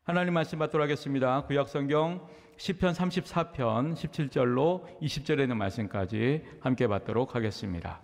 하나님 말씀 받도록 하겠습니다. 구약성경 시편 34편 17절로 20절에 있는 말씀까지 함께 받도록 하겠습니다.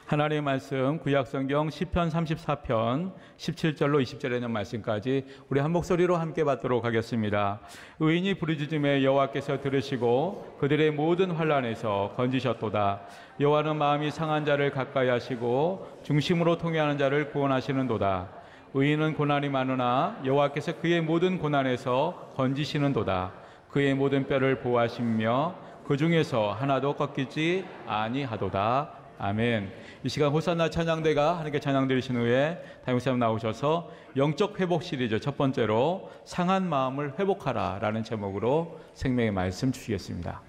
하나님의 말씀 구약성경 시편 34편 17절로 20절에 있는 말씀까지 우리 한 목소리로 함께 받도록 하겠습니다. 의인이 부르짖음에 여호와께서 들으시고 그들의 모든 환난에서 건지셨도다. 여호와는 마음이 상한 자를 가까이 하시고 중심으로 통회하는 자를 구원하시는도다. 의인은 고난이 많으나 여호와께서 그의 모든 고난에서 건지시는도다. 그의 모든 뼈를 보호하시며 그 중에서 하나도 꺾이지 아니하도다. 아멘. 이 시간 호산나 찬양대가 하나님께 찬양 드리신 후에 담임목사님 나오셔서 영적 회복 시리즈 첫 번째로 상한 마음을 회복하라 라는 제목으로 생명의 말씀 주시겠습니다.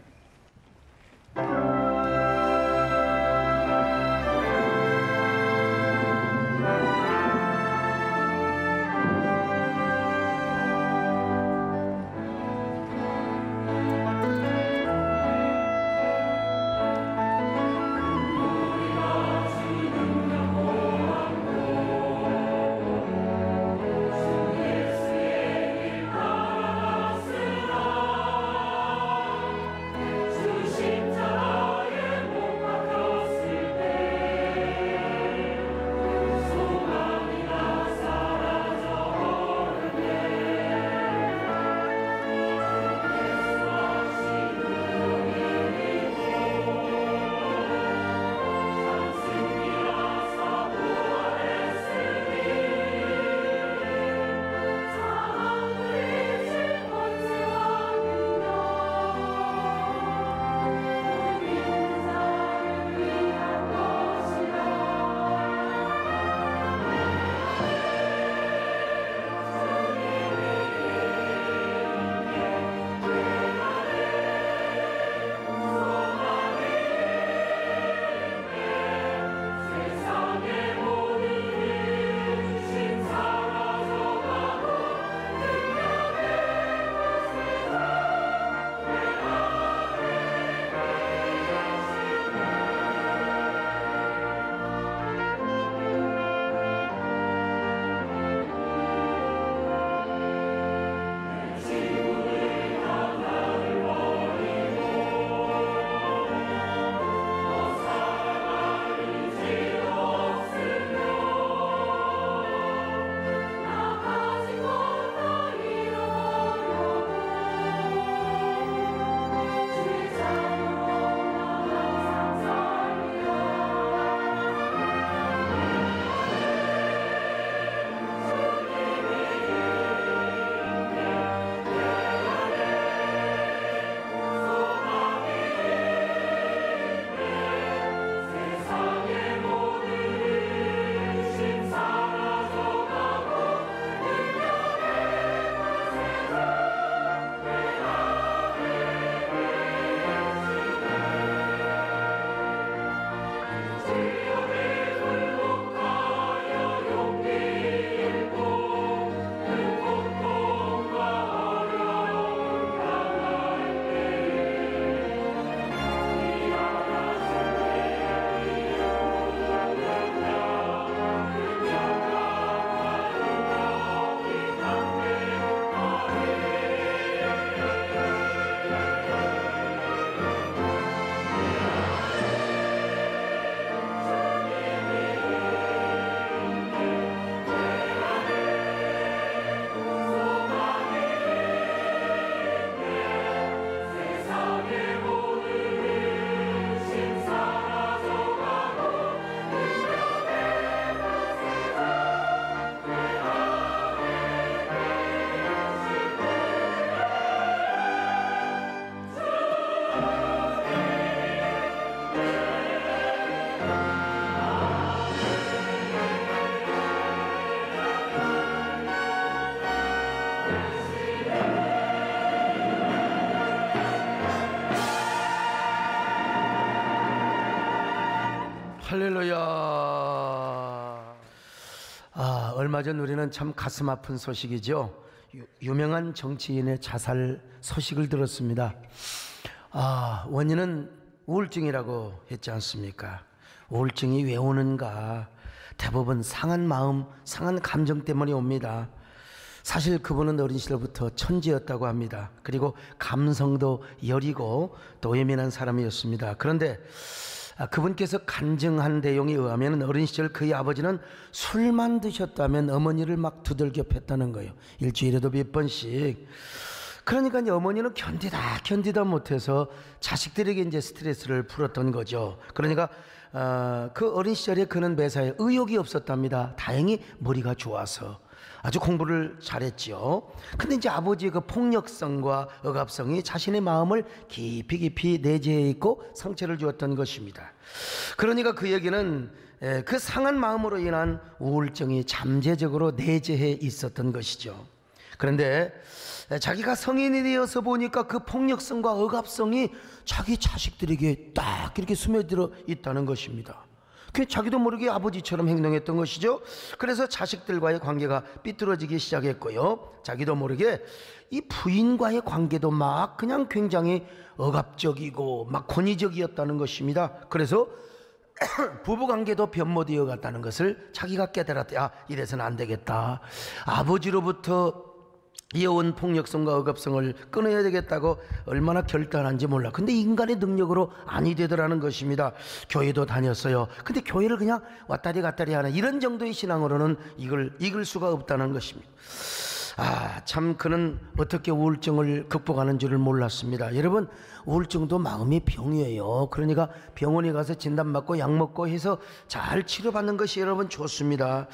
할렐루야. 얼마 전 우리는 참 가슴 아픈 소식이죠. 유명한 정치인의 자살 소식을 들었습니다. 원인은 우울증이라고 했지 않습니까? 우울증이 왜 오는가? 대부분 상한 마음, 상한 감정 때문에 옵니다. 사실 그분은 어린 시절부터 천재였다고 합니다. 그리고 감성도 여리고 또 예민한 사람이었습니다. 그런데 그분께서 간증한 내용에 의하면 어린 시절 그의 아버지는 술만 드셨다면 어머니를 막 두들겨 팼다는 거예요. 일주일에도 몇 번씩. 그러니까 이제 어머니는 견디다 못해서 자식들에게 이제 스트레스를 풀었던 거죠. 그러니까 그 어린 시절에 그는 매사에 의욕이 없었답니다. 다행히 머리가 좋아서 아주 공부를 잘했지요. 근데 이제 아버지의 그 폭력성과 억압성이 자신의 마음을 깊이 내재해 있고 상처를 주었던 것입니다. 그러니까 그 얘기는 그 상한 마음으로 인한 우울증이 잠재적으로 내재해 있었던 것이죠. 그런데 자기가 성인이 되어서 보니까 그 폭력성과 억압성이 자기 자식들에게 딱 이렇게 스며들어 있다는 것입니다. 자기도 모르게 아버지처럼 행동했던 것이죠. 그래서 자식들과의 관계가 삐뚤어지기 시작했고요. 자기도 모르게 이 부인과의 관계도 막 그냥 굉장히 억압적이고 막 권위적이었다는 것입니다. 그래서 부부관계도 변모되어 갔다는 것을 자기가 깨달았다. 이래서는 안 되겠다. 아버지로부터 이어온 폭력성과 억압성을 끊어야 되겠다고 얼마나 결단한지 몰라. 근데 인간의 능력으로 아니 되더라는 것입니다. 교회도 다녔어요. 근데 교회를 그냥 왔다리 갔다리 하는 이런 정도의 신앙으로는 이길 수가 없다는 것입니다. 참 그는 어떻게 우울증을 극복하는 줄을 몰랐습니다. 여러분, 우울증도 마음의 병이에요. 그러니까 병원에 가서 진단받고 약 먹고 해서 잘 치료받는 것이 여러분 좋습니다.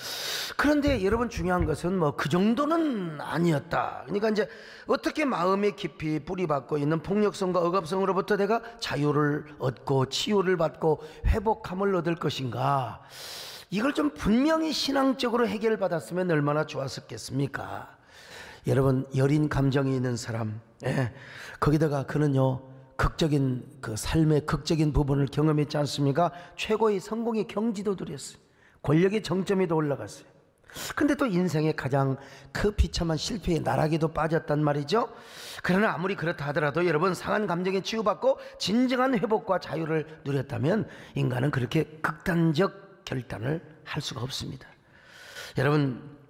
그런데 여러분 중요한 것은 뭐 그 정도는 아니었다. 그러니까 이제 어떻게 마음에 깊이 뿌리박고 있는 폭력성과 억압성으로부터 내가 자유를 얻고 치유를 받고 회복함을 얻을 것인가. 이걸 좀 분명히 신앙적으로 해결받았으면 얼마나 좋았었겠습니까? 여러분, 여린 감정이 있는 사람, 거기다가 그는요 극적인 그 삶의 극적인 부분을 경험했지 않습니까? 최고의 성공의 경지도 누렸어요. 권력의 정점에도 올라갔어요. 근데 또 인생의 가장 그 비참한 실패의 나락에도 빠졌단 말이죠. 그러나 아무리 그렇다 하더라도 여러분, 상한 감정에 치유받고 진정한 회복과 자유를 누렸다면 인간은 그렇게 극단적 결단을 할 수가 없습니다. 여러분,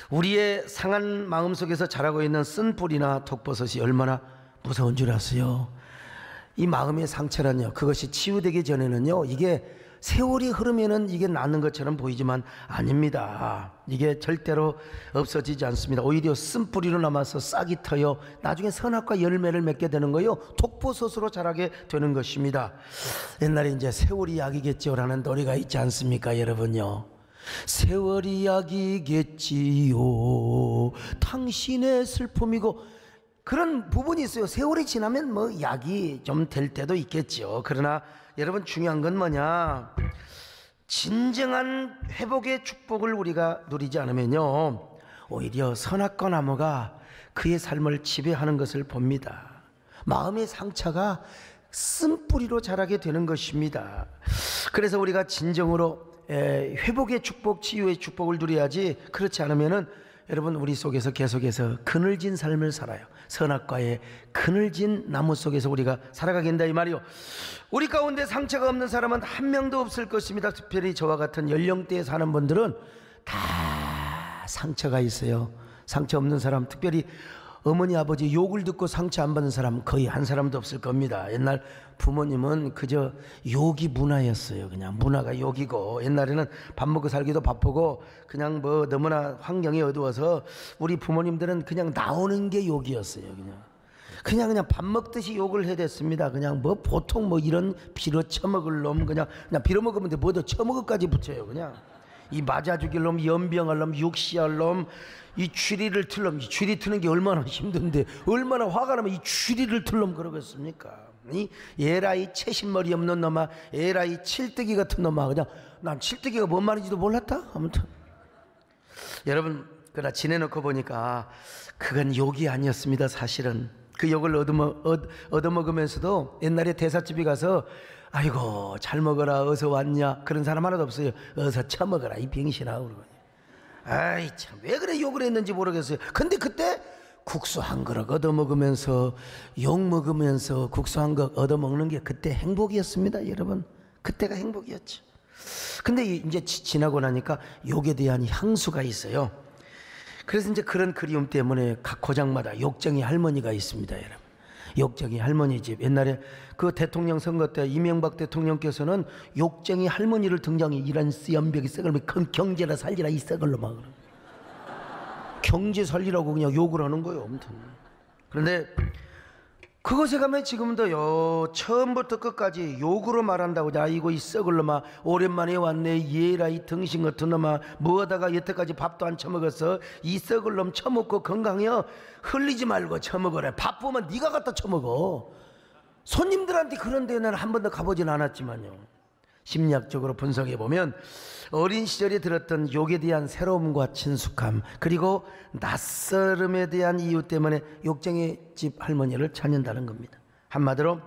우리의 상한 마음속에서 자라고 있는 쓴뿌리나 독버섯이 얼마나 무서운 줄 아세요? 이 마음의 상처란요, 그것이 치유되기 전에는요, 이게 세월이 흐르면은 이게 낫는 것처럼 보이지만 아닙니다. 이게 절대로 없어지지 않습니다. 오히려 쓴뿌리로 남아서 싹이 터요, 나중에 선악과 열매를 맺게 되는 거요, 독버섯으로 자라게 되는 것입니다. 옛날에 이제 세월이 약이겠지요라는 노래가 있지 않습니까, 여러분요? 세월이 약이겠지요, 당신의 슬픔이고, 그런 부분이 있어요. 세월이 지나면 뭐 약이 좀 될 때도 있겠지요. 그러나 여러분, 중요한 건 뭐냐, 진정한 회복의 축복을 우리가 누리지 않으면요, 오히려 선악과 나무가 그의 삶을 지배하는 것을 봅니다. 마음의 상처가 쓴뿌리로 자라게 되는 것입니다. 그래서 우리가 진정으로 회복의 축복, 치유의 축복을 누려야지, 그렇지 않으면은 여러분, 우리 속에서 계속해서 그늘진 삶을 살아요. 선악과의 그늘진 나무 속에서 우리가 살아가게 된다 이 말이요. 우리 가운데 상처가 없는 사람은 한 명도 없을 것입니다. 특별히 저와 같은 연령대에 사는 분들은 다 상처가 있어요. 상처 없는 사람, 특별히 어머니 아버지 욕을 듣고 상처 안 받는 사람 거의 한 사람도 없을 겁니다. 옛날 부모님은 그저 욕이 문화였어요. 그냥 문화가 욕이고, 옛날에는 밥 먹고 살기도 바쁘고 그냥 뭐 너무나 환경이 어두워서 우리 부모님들은 그냥 나오는 게 욕이었어요. 그냥 밥 먹듯이 욕을 해댔습니다. 그냥 뭐 보통 뭐 이런 빌어 처먹을 놈, 그냥 빌어먹으면 돼. 뭐더 처먹을까지 붙여요. 그냥 이 맞아 죽일 놈, 연병할 놈, 육시할 놈, 이 추리를 틀 놈. 이 추리 트는 게 얼마나 힘든데, 얼마나 화가 나면 이 추리를 틀 놈 그러겠습니까? 이 에라이 채신머리 없는 놈아, 에라이 칠뜨기 같은 놈아. 그냥 난 칠뜨기가 뭔 말인지도 몰랐다. 아무튼 여러분, 그러나 지내놓고 보니까 그건 욕이 아니었습니다. 사실은 그 욕을 얻어먹으면서도 옛날에 대사집에 가서 아이고 잘 먹어라, 어서 왔냐, 그런 사람 하나도 없어요. 어서 처먹어라 이 병신아. 아이 참, 왜 그래 욕을 했는지 모르겠어요. 근데 그때 국수 한 그릇 얻어먹으면서, 욕 먹으면서 국수 한 그릇 얻어먹는 게 그때 행복이었습니다. 여러분, 그때가 행복이었죠. 근데 이제 지나고 나니까 욕에 대한 향수가 있어요. 그래서 이제 그런 그리움 때문에 각 고장마다 욕쟁이 할머니가 있습니다, 여러분. 욕쟁이 할머니 집. 옛날에 그 대통령 선거 때 이명박 대통령께서는 욕쟁이 할머니를 등장해. 이런 쓰연벽이 썩을 경제라 살리라 이 썩을로 막 경제 살리라고 그냥 욕을 하는 거예요, 아무튼. 그런데 그것에 가면 지금도요, 처음부터 끝까지 욕으로 말한다고. 야, 이거 이 썩을 놈아, 오랜만에 왔네, 얘라 이 등신 같은 놈아, 뭐하다가 여태까지 밥도 안 처먹었어, 이 썩을 놈 처먹고 건강해요, 흘리지 말고 처먹어라. 바쁘면 네가 갖다 처먹어. 손님들한테 그런 데는 한 번도 가보진 않았지만요, 심리학적으로 분석해보면 어린 시절에 들었던 욕에 대한 새로움과 친숙함, 그리고 낯설음에 대한 이유 때문에 욕쟁이 집 할머니를 찾는다는 겁니다. 한마디로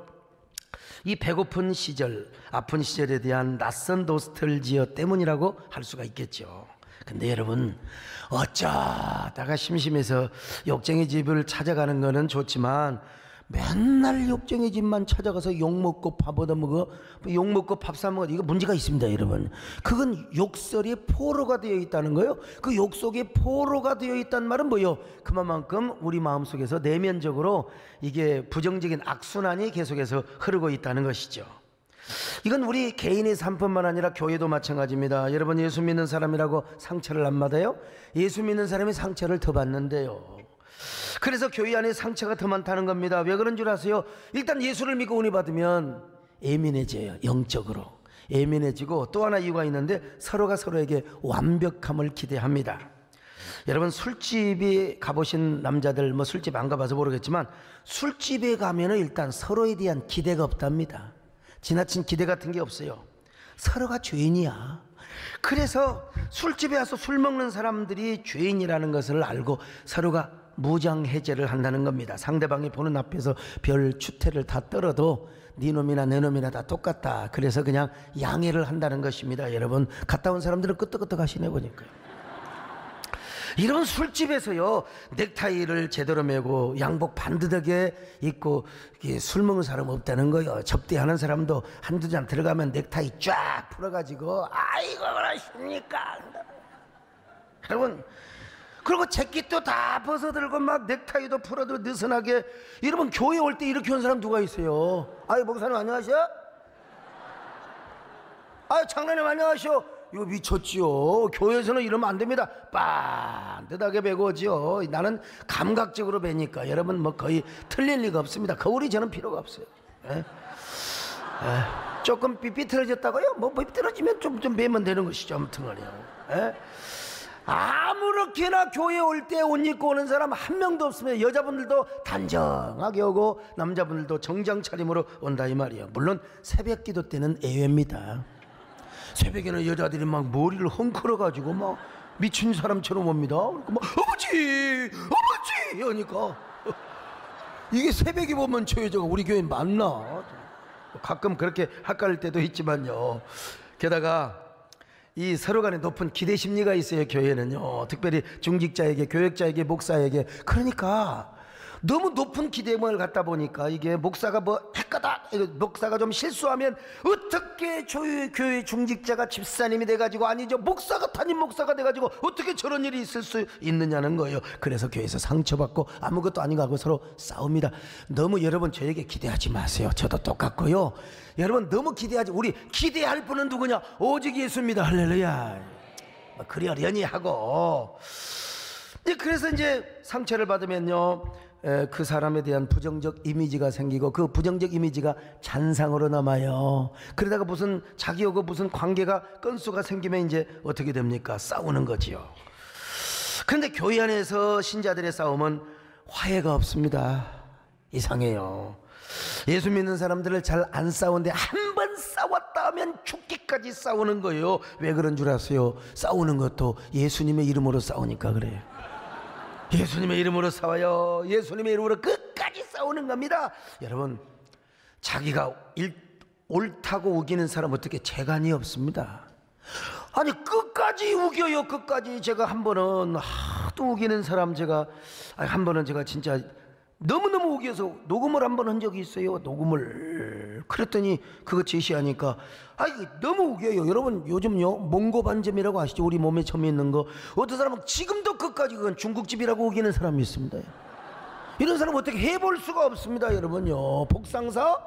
이 배고픈 시절, 아픈 시절에 대한 낯선 노스텔지어 때문이라고 할 수가 있겠죠. 근데 여러분, 어쩌다가 심심해서 욕쟁이 집을 찾아가는 거는 좋지만 맨날 욕쟁이 집만 찾아가서 욕먹고 밥 얻어먹어, 욕먹고 밥 사먹어, 이거 문제가 있습니다, 여러분. 그건 욕설이 포로가 되어 있다는 거예요. 그 욕 속에 포로가 되어 있다는 말은 뭐예요? 그만큼 우리 마음속에서 내면적으로 이게 부정적인 악순환이 계속해서 흐르고 있다는 것이죠. 이건 우리 개인의 삶뿐만 아니라 교회도 마찬가지입니다. 여러분, 예수 믿는 사람이라고 상처를 안 받아요? 예수 믿는 사람이 상처를 더 받는데요. 그래서 교회 안에 상처가 더 많다는 겁니다. 왜 그런 줄 아세요? 일단 예수를 믿고 은혜 받으면 예민해져요. 영적으로 예민해지고, 또 하나 이유가 있는데 서로가 서로에게 완벽함을 기대합니다. 여러분, 술집에 가보신 남자들, 뭐 술집 안 가봐서 모르겠지만 술집에 가면은 일단 서로에 대한 기대가 없답니다. 지나친 기대 같은 게 없어요. 서로가 죄인이야. 그래서 술집에 와서 술 먹는 사람들이 죄인이라는 것을 알고 서로가 무장해제를 한다는 겁니다. 상대방이 보는 앞에서 별 추태를 다 떨어도 네 놈이나 내 놈이나 다 똑같다. 그래서 그냥 양해를 한다는 것입니다. 여러분, 갔다 온 사람들은 끄떡끄떡 하시네 보니까요. 이런 술집에서요, 넥타이를 제대로 매고 양복 반듯하게 입고 술 먹는 사람 없다는 거예요. 접대하는 사람도 한두 잔 들어가면 넥타이 쫙 풀어가지고 아이고 그러십니까. 여러분, 그리고 재킷도 다 벗어들고 막 넥타이도 풀어도 느슨하게. 여러분, 교회 올 때 이렇게 온 사람 누가 있어요? 아유, 목사님 안녕하세요? 아유, 장로님 안녕하세요? 이거 미쳤지요. 교회에서는 이러면 안 됩니다. 반듯하게 베고 오지요. 나는 감각적으로 베니까 여러분 뭐 거의 틀릴 리가 없습니다. 거울이 저는 필요가 없어요. 조금 삐뚤어졌다고요? 뭐 삐뚤어지면 좀 베면 되는 것이죠. 아무튼 말이에요. 아무렇게나 교회 올 때 옷 입고 오는 사람 한 명도 없으면 여자분들도 단정하게 오고 남자분들도 정장 차림으로 온다 이 말이에요. 물론 새벽 기도 때는 예외입니다. 새벽에는 여자들이 막 머리를 헝클어가지고 막 미친 사람처럼 옵니다. 그러니까 막 어머지 하니까 이게 새벽에 보면 저 여자가 우리 교회 맞나? 가끔 그렇게 헷갈릴 때도 있지만요. 게다가 이 서로 간에 높은 기대 심리가 있어요. 교회는요, 특별히 중직자에게, 교역자에게, 목사에게. 그러니까 너무 높은 기대감을 갖다 보니까 이게 목사가 뭐 했거다, 목사가 좀 실수하면 어떻게 교회 중직자가 집사님이 돼가지고, 아니죠, 목사가 담임 목사가 돼가지고 어떻게 저런 일이 있을 수 있느냐는 거예요. 그래서 교회에서 상처받고 아무것도 아닌 거 하고 서로 싸웁니다. 너무 여러분 저에게 기대하지 마세요. 저도 똑같고요. 여러분 너무 기대하지. 우리 기대할 분은 누구냐? 오직 예수입니다. 할렐루야. 그러려니 하고. 그래서 이제 상처를 받으면요, 그 사람에 대한 부정적 이미지가 생기고, 그 부정적 이미지가 잔상으로 남아요. 그러다가 무슨 자기하고 무슨 관계가 건수가 생기면 이제 어떻게 됩니까? 싸우는 거지요. 그런데 교회 안에서 신자들의 싸움은 화해가 없습니다. 이상해요. 예수 믿는 사람들을 잘 안 싸우는데 한 번 싸웠다 하면 죽기까지 싸우는 거예요. 왜 그런 줄 아세요? 싸우는 것도 예수님의 이름으로 싸우니까 그래요. 예수님의 이름으로 싸워요. 예수님의 이름으로 끝까지 싸우는 겁니다. 여러분, 자기가 옳다고 우기는 사람 어떻게 재간이 없습니다. 아니 끝까지 우겨요. 끝까지. 제가 한 번은 하도 우기는 사람, 제가 한 번은 제가 진짜 너무너무 우겨서 녹음을 한 번 한 적이 있어요. 녹음을 그랬더니 그거 제시하니까 이거 너무 웃겨요. 여러분 요즘요 몽고 반점이라고 아시죠? 우리 몸에 점이 있는 거. 어떤 사람은 지금도 끝까지 그건 중국집이라고 우기는 사람이 있습니다. 이런 사람 어떻게 해볼 수가 없습니다. 여러분요, 복상사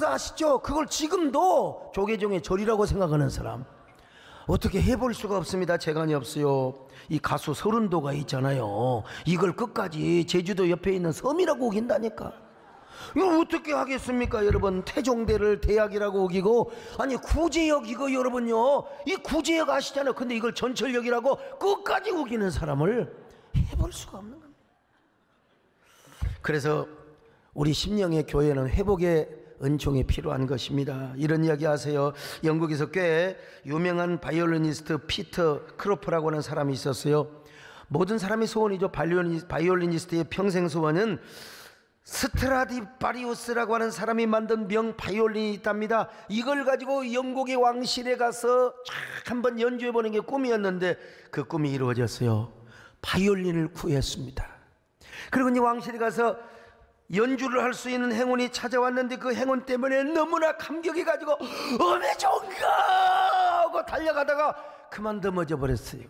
아시죠? 그걸 지금도 조계종의 절이라고 생각하는 사람 어떻게 해볼 수가 없습니다. 재간이 없어요. 이 가수 서른도가 있잖아요. 이걸 끝까지 제주도 옆에 있는 섬이라고 우긴다니까. 이거 어떻게 하겠습니까? 여러분, 태종대를 대학이라고 우기고, 아니 구제역 이거 여러분요, 이 구제역 아시잖아요. 근데 이걸 전철역이라고 끝까지 우기는 사람을 해볼 수가 없는 겁니다. 그래서 우리 심령의 교회는 회복의 은총이 필요한 것입니다. 이런 이야기 하세요. 영국에서 꽤 유명한 바이올리니스트 피터 크로프라고 하는 사람이 있었어요. 모든 사람의 소원이죠. 바이올리니스트의 평생 소원은 스트라디바리우스라고 하는 사람이 만든 명 바이올린이 있답니다. 이걸 가지고 영국의 왕실에 가서 쫙 한번 연주해보는 게 꿈이었는데 그 꿈이 이루어졌어요. 바이올린을 구했습니다. 그리고 이제 왕실에 가서 연주를 할 수 있는 행운이 찾아왔는데 그 행운 때문에 너무나 감격이 가지고 어메 좋은가 하고 달려가다가 그만 넘어져 버렸어요.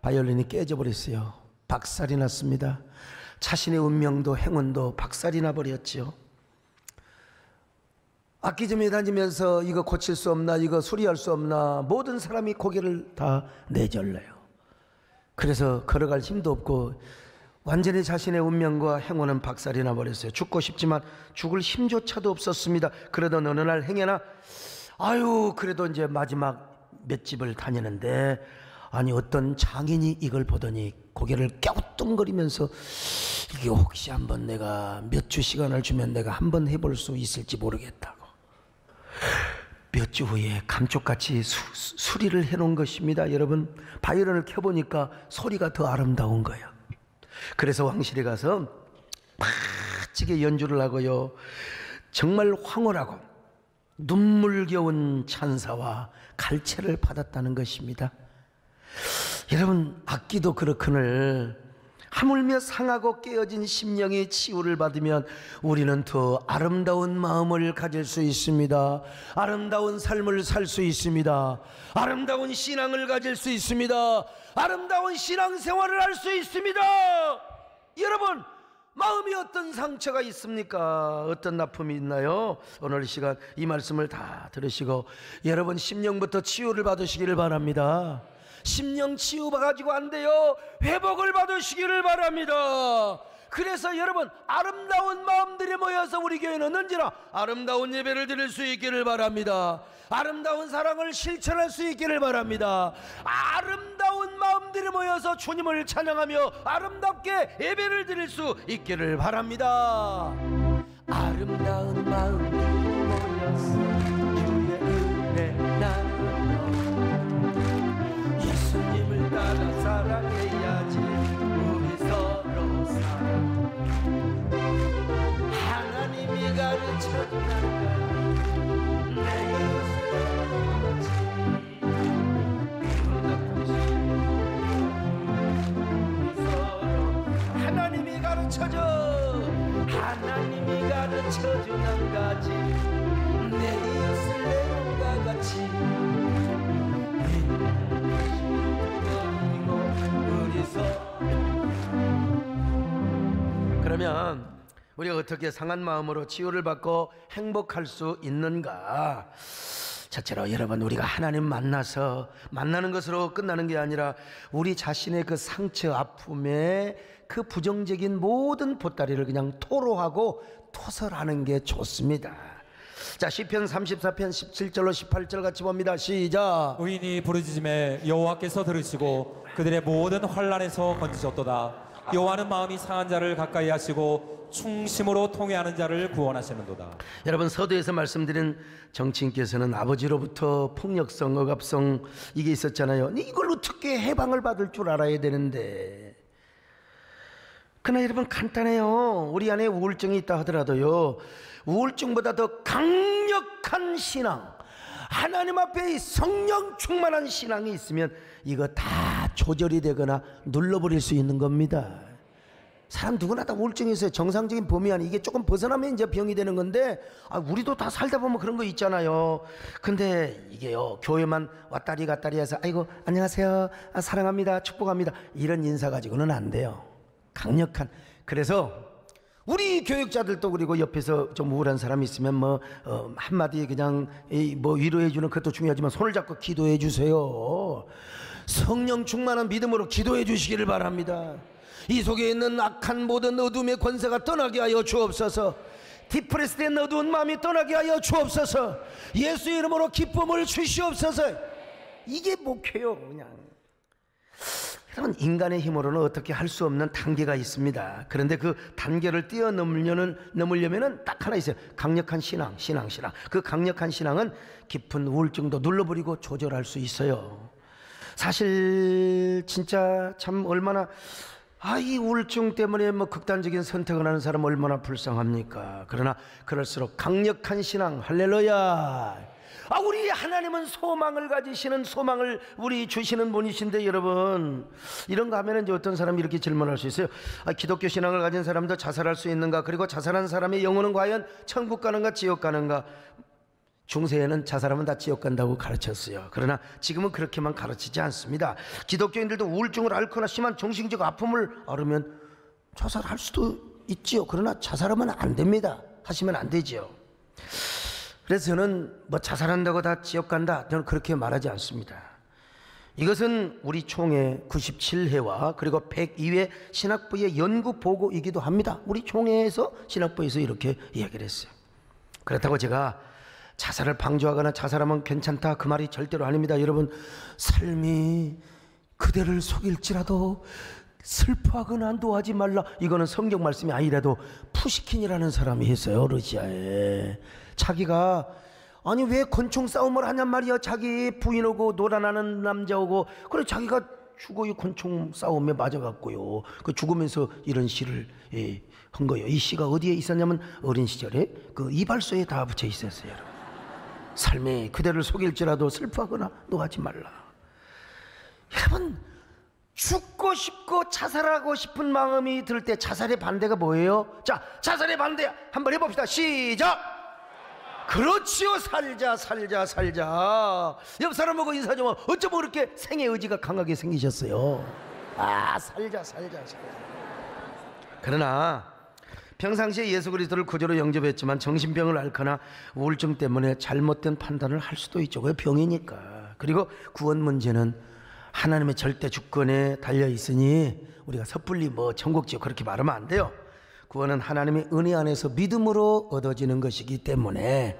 바이올린이 깨져 버렸어요. 박살이 났습니다. 자신의 운명도 행운도 박살이 나버렸죠. 악기점에 다니면서 이거 고칠 수 없나, 이거 수리할 수 없나, 모든 사람이 고개를 다 내절러요. 그래서 걸어갈 힘도 없고 완전히 자신의 운명과 행운은 박살이 나버렸어요. 죽고 싶지만 죽을 힘조차도 없었습니다. 그러던 어느 날 행여나 그래도 이제 마지막 몇 집을 다니는데 아니 어떤 장인이 이걸 보더니 고개를 갸우뚱거리면서 이게 혹시 한번 내가 몇 주 시간을 주면 내가 한번 해볼 수 있을지 모르겠다고 몇 주 후에 감쪽같이 수리를 해놓은 것입니다. 여러분, 바이올린을 켜보니까 소리가 더 아름다운 거예요. 그래서 왕실에 가서 멋지게 연주를 하고요, 정말 황홀하고 눈물겨운 찬사와 갈채를 받았다는 것입니다. 여러분, 악기도 그렇거늘 하물며 상하고 깨어진 심령의 치유를 받으면 우리는 더 아름다운 마음을 가질 수 있습니다. 아름다운 삶을 살 수 있습니다. 아름다운 신앙을 가질 수 있습니다. 아름다운 신앙생활을 할 수 있습니다. 여러분, 마음이 어떤 상처가 있습니까? 어떤 나쁨이 있나요? 오늘 시간 이 말씀을 다 들으시고 여러분 심령부터 치유를 받으시기를 바랍니다. 심령 치유받아가지고 안 돼요. 회복을 받으시기를 바랍니다. 그래서 여러분, 아름다운 마음들이 모여서 우리 교회는 언제나 아름다운 예배를 드릴 수 있기를 바랍니다. 아름다운 사랑을 실천할 수 있기를 바랍니다. 아름다운 마음들이 모여서 주님을 찬양하며 아름답게 예배를 드릴 수 있기를 바랍니다. 아름다운 마음들이 모여서 주의 은혜 나누며 예수님을 따라 사랑해야지. 우리 서로 사랑 하나님이 가르쳐주는 내 하나님이 가르쳐줘. 하나님이 가르쳐주는 가지 내 이웃을 내 몸과 같이 그러면 우리가 어떻게 상한 마음으로 치유를 받고 행복할 수 있는가? 첫째로 여러분, 우리가 하나님 만나는 것으로 끝나는 게 아니라 우리 자신의 그 상처, 아픔에 그 부정적인 모든 보따리를 그냥 토로하고 토설하는 게 좋습니다. 자, 시편 34편 17절로 18절 같이 봅니다. 시작. 의인이 부르짖음에 여호와께서 들으시고 그들의 모든 환난에서 건지셨도다. 여호와는 마음이 상한 자를 가까이 하시고 충심으로 통회하는 자를 구원하시는도다. 여러분, 서두에서 말씀드린 정치인께서는 아버지로부터 폭력성, 억압성 이게 있었잖아요. 이걸 어떻게 해방을 받을 줄 알아야 되는데, 그러나 여러분 간단해요. 우리 안에 우울증이 있다 하더라도요, 우울증보다 더 강력한 신앙, 하나님 앞에 성령 충만한 신앙이 있으면 이거 다 조절이 되거나 눌러버릴 수 있는 겁니다. 사람 누구나 다 우울증이 있어요. 정상적인 범위 안에 이게 조금 벗어나면 이제 병이 되는 건데, 우리도 다 살다 보면 그런 거 있잖아요. 근데 이게요, 교회만 왔다리 갔다리 해서 아이고 안녕하세요, 사랑합니다, 축복합니다, 이런 인사 가지고는 안 돼요. 강력한. 그래서 우리 교육자들도, 그리고 옆에서 좀 우울한 사람이 있으면 뭐 한마디 그냥 뭐 위로해 주는 것도 중요하지만 손을 잡고 기도해 주세요. 성령 충만한 믿음으로 기도해 주시기를 바랍니다. 이 속에 있는 악한 모든 어둠의 권세가 떠나게 하여 주옵소서. 디프레스된 어두운 마음이 떠나게 하여 주옵소서. 예수의 이름으로 기쁨을 주시옵소서. 이게 목표요. 그냥 여러분, 인간의 힘으로는 어떻게 할 수 없는 단계가 있습니다. 그런데 그 단계를 넘으려면은 딱 하나 있어요. 강력한 신앙. 그 강력한 신앙은 깊은 우울증도 눌러버리고 조절할 수 있어요. 사실 진짜 참 얼마나 이 우울증 때문에 뭐 극단적인 선택을 하는 사람 얼마나 불쌍합니까? 그러나 그럴수록 강력한 신앙, 할렐루야. 우리 하나님은 소망을 가지시는, 소망을 우리 주시는 분이신데, 여러분, 이런 거 하면 이제 어떤 사람이 이렇게 질문할 수 있어요. 기독교 신앙을 가진 사람도 자살할 수 있는가? 그리고 자살한 사람의 영혼은 과연 천국 가는가 지옥 가는가? 중세에는 자살하면 다 지옥 간다고 가르쳤어요. 그러나 지금은 그렇게만 가르치지 않습니다. 기독교인들도 우울증을 앓거나 심한 정신적 아픔을 앓으면 자살할 수도 있지요. 그러나 자살하면 안 됩니다. 하시면 안 되지요. 그래서 저는 뭐 자살한다고 다 지옥 간다, 저는 그렇게 말하지 않습니다. 이것은 우리 총회 97회와 그리고 102회 신학부의 연구 보고이기도 합니다. 우리 총회에서 신학부에서 이렇게 이야기를 했어요. 그렇다고 제가 자살을 방조하거나 자살하면 괜찮다, 그 말이 절대로 아닙니다. 여러분, 삶이 그대를 속일지라도 슬퍼하거나 노하지 말라, 이거는 성경 말씀이 아니라도 푸시킨이라는 사람이 했어요. 러시아에. 자기가 아니 왜 권총 싸움을 하냔 말이야. 자기 부인하고 놀아나는 남자하고, 그래 자기가 죽어요. 권총 싸움에 맞아갖고요. 그 죽으면서 이런 시를 한 거예요. 이 시가 어디에 있었냐면 어린 시절에 그 이발소에 다 붙여 있었어요. 여러분, 삶이 그대를 속일지라도 슬퍼하거나 노하지 말라. 여러분, 죽고 싶고 자살하고 싶은 마음이 들 때 자살의 반대가 뭐예요? 자, 자살의 반대 한번 해봅시다. 시작. 그렇지요. 살자. 옆 사람하고 인사 좀. 어쩌면 그렇게 생의 의지가 강하게 생기셨어요. 살자. 그러나 평상시에 예수 그리스도를 구주로 영접했지만 정신병을 앓거나 우울증 때문에 잘못된 판단을 할 수도 있죠. 그게 병이니까. 그리고 구원 문제는 하나님의 절대 주권에 달려 있으니 우리가 섣불리 뭐 천국 지옥 그렇게 말하면 안 돼요. 구원은 하나님의 은혜 안에서 믿음으로 얻어지는 것이기 때문에,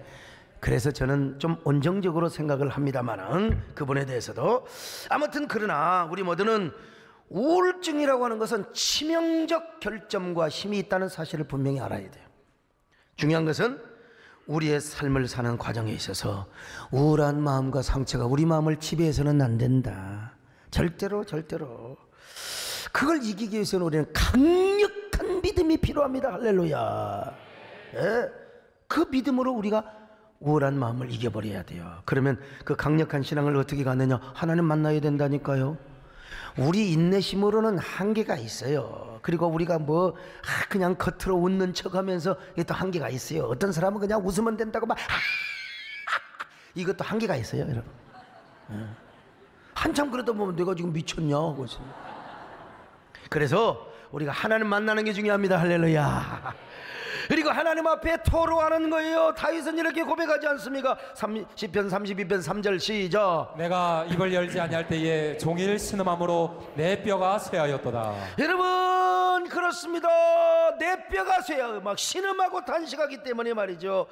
그래서 저는 좀 온정적으로 생각을 합니다만은 그분에 대해서도. 아무튼 그러나 우리 모두는 우울증이라고 하는 것은 치명적 결점과 힘이 있다는 사실을 분명히 알아야 돼요. 중요한 것은 우리의 삶을 사는 과정에 있어서 우울한 마음과 상처가 우리 마음을 지배해서는 안 된다. 절대로. 그걸 이기기 위해서는 우리는 강력한 믿음이 필요합니다. 할렐루야. 그 믿음으로 우리가 우울한 마음을 이겨버려야 돼요. 그러면 그 강력한 신앙을 어떻게 갖느냐? 하나님 만나야 된다니까요. 우리 인내심으로는 한계가 있어요. 그리고 우리가 뭐 그냥 겉으로 웃는 척하면서 또 한계가 있어요. 어떤 사람은 그냥 웃으면 된다고 막 이것도 한계가 있어요, 여러분. 한참 그러다 보면 내가 지금 미쳤냐 하고 있어요. 그래서 우리가 하나님 만나는 게 중요합니다. 할렐루야. 그리고 하나님 앞에 토로하는 거예요. 다윗은 이렇게 고백하지 않습니까? 시편 32편 3절 시작. 내가 입을 열지 아니할 때에 종일 신음함으로 내 뼈가 쇠하였도다. 여러분, 그렇습니다. 내 뼈가 쇠하여 막 신음하고 단식하기 때문에 말이죠.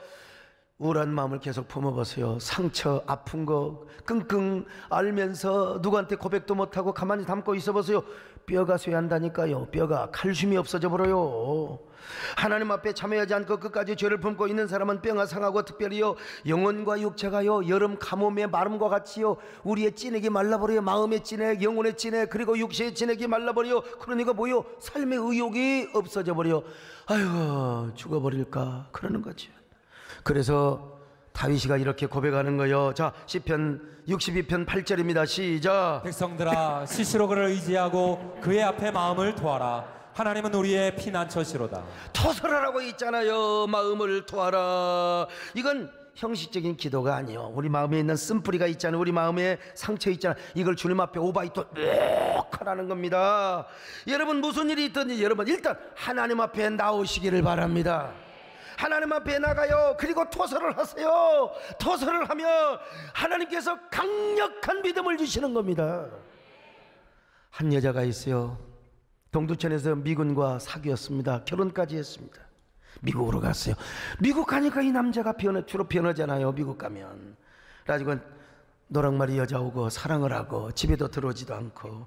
우울한 마음을 계속 품어보세요. 상처, 아픈 거 끙끙 앓면서 누구한테 고백도 못하고 가만히 담고 있어보세요. 뼈가 쇠한다니까요. 뼈가 칼슘이 없어져 버려요. 하나님 앞에 참여하지 않고 끝까지 죄를 품고 있는 사람은 뼈가 상하고, 특별히요 영혼과 육체가요 여름 가뭄의 마름과 같이요 우리의 찐액이 말라버려요. 마음의 찐액, 영혼의 찐액, 그리고 육체의 찐액이 말라버려요. 그러니까 뭐요? 삶의 의욕이 없어져 버려요. 아이고 죽어버릴까 그러는 거죠. 그래서 다윗이가 이렇게 고백하는 거예요. 자, 시편 62편 8절입니다. 시작. 백성들아, 스스로 그를 의지하고 그의 앞에 마음을 토하라. 하나님은 우리의 피난처시로다. 토설하라고 있잖아요. 마음을 토하라. 이건 형식적인 기도가 아니요. 우리 마음에 있는 쓴뿌리가 있잖아요. 우리 마음에 상처 있잖아요. 이걸 주님 앞에 오바이토 하라는 겁니다. 여러분 무슨 일이 있든지 여러분 일단 하나님 앞에 나오시기를 바랍니다. 하나님 앞에 나가요. 그리고 토설을 하세요. 토설을 하면 하나님께서 강력한 믿음을 주시는 겁니다. 한 여자가 있어요. 동두천에서 미군과 사귀었습니다. 결혼까지 했습니다. 미국으로 갔어요. 미국 가니까 이 남자가 주로 변하잖아요. 미국 가면. 그래가지고 노랑머리 여자 오고 사랑을 하고 집에도 들어오지도 않고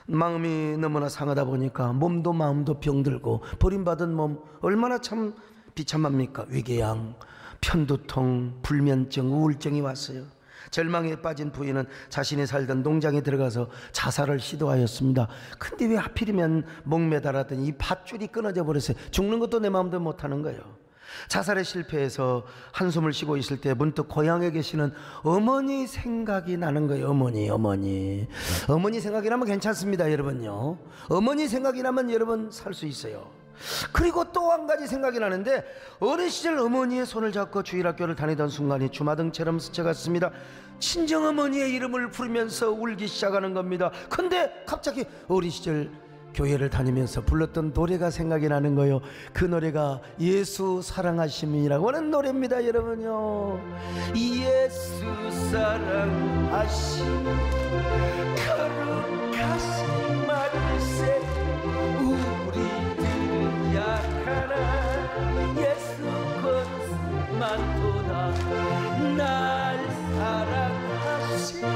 마음이 너무나 상하다 보니까 몸도 마음도 병들고 버림받은 몸 얼마나 참 비참합니까? 위궤양, 편두통, 불면증, 우울증이 왔어요. 절망에 빠진 부인은 자신이 살던 농장에 들어가서 자살을 시도하였습니다. 근데 왜 하필이면 목매달았더니 이 밧줄이 끊어져 버렸어요. 죽는 것도 내 마음대로 못하는 거예요. 자살에 실패해서 한숨을 쉬고 있을 때 문득 고향에 계시는 어머니 생각이 나는 거예요. 어머니 생각이 나면 괜찮습니다. 여러분요, 어머니 생각이 나면 여러분 살 수 있어요. 그리고 또 한 가지 생각이 나는데 어린 시절 어머니의 손을 잡고 주일학교를 다니던 순간이 주마등처럼 스쳐갔습니다. 친정어머니의 이름을 부르면서 울기 시작하는 겁니다. 근데 갑자기 어린 시절 교회를 다니면서 불렀던 노래가 생각이 나는 거예요. 그 노래가 예수 사랑하심이라고 하는 노래입니다. 여러분요, 예수 사랑하심 거룩하신 말세 우리들은 약하나 예수 것만보다 날 사랑하심